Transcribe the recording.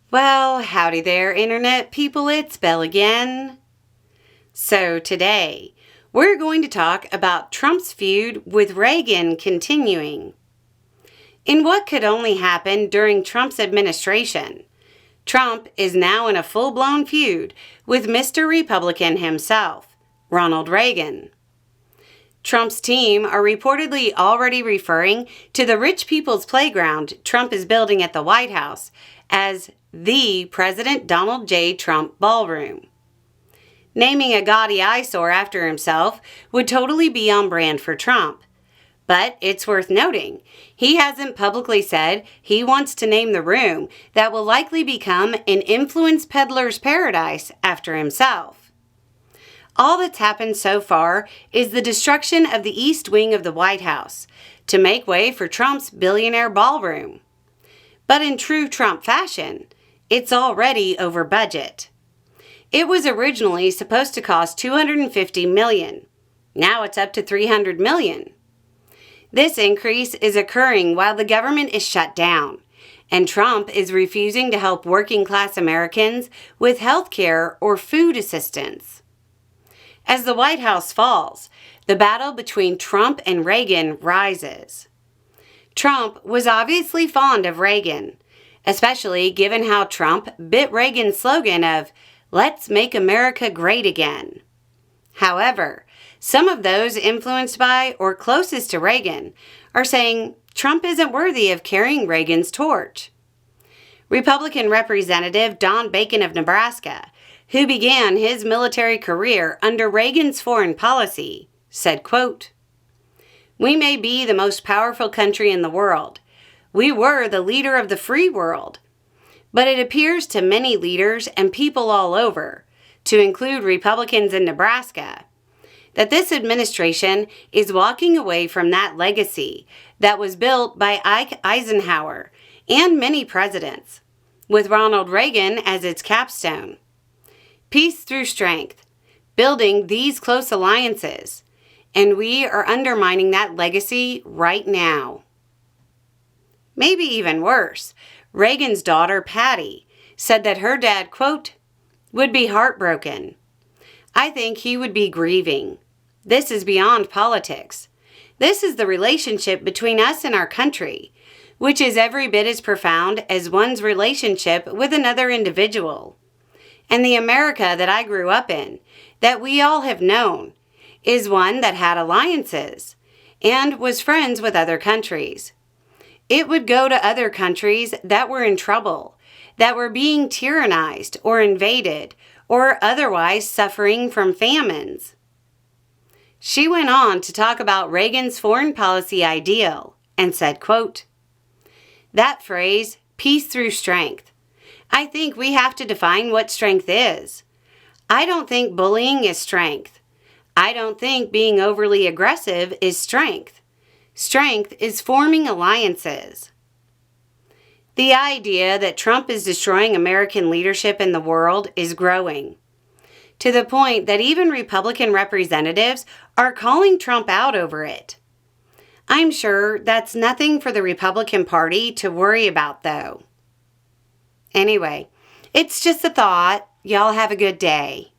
Well, howdy there, Internet people, it's Belle again. So today, we're going to talk about Trump's feud with Reagan continuing. In what could only happen during Trump's administration, Trump is now in a full-blown feud with Mr. Republican himself, Ronald Reagan. Trump's team are reportedly already referring to the rich people's playground Trump is building at the White House as the President Donald J. Trump Ballroom. Naming a gaudy eyesore after himself would totally be on brand for Trump. But it's worth noting, he hasn't publicly said he wants to name the room that will likely become an influence peddler's paradise after himself. All that's happened so far is the destruction of the East Wing of the White House to make way for Trump's billionaire ballroom. But in true Trump fashion, it's already over budget. It was originally supposed to cost $250 million. Now it's up to $300 million. This increase is occurring while the government is shut down, and Trump is refusing to help working-class Americans with health care or food assistance. As the White House falls, the battle between Trump and Reagan rises. Trump was obviously fond of Reagan, especially given how Trump bit Reagan's slogan of, "Let's make America great again." However, some of those influenced by or closest to Reagan are saying Trump isn't worthy of carrying Reagan's torch. Republican Representative Don Bacon of Nebraska, who began his military career under Reagan's foreign policy, said, quote, "We may be the most powerful country in the world. We were the leader of the free world. But it appears to many leaders and people all over, to include Republicans in Nebraska, that this administration is walking away from that legacy that was built by Ike Eisenhower and many presidents, with Ronald Reagan as its capstone. Peace through strength, building these close alliances, and we are undermining that legacy right now." Maybe even worse, Reagan's daughter, Patty, said that her dad, quote, "would be heartbroken. I think he would be grieving. This is beyond politics. This is the relationship between us and our country, which is every bit as profound as one's relationship with another individual. And the America that I grew up in, that we all have known, is one that had alliances and was friends with other countries. It would go to other countries that were in trouble, that were being tyrannized or invaded, or otherwise suffering from famines." She went on to talk about Reagan's foreign policy ideal and said, quote, "That phrase, peace through strength, I think we have to define what strength is. I don't think bullying is strength. I don't think being overly aggressive is strength. Strength is forming alliances." The idea that Trump is destroying American leadership in the world is growing, to the point that even Republican representatives are calling Trump out over it. I'm sure that's nothing for the Republican Party to worry about, though. Anyway, it's just a thought. Y'all have a good day.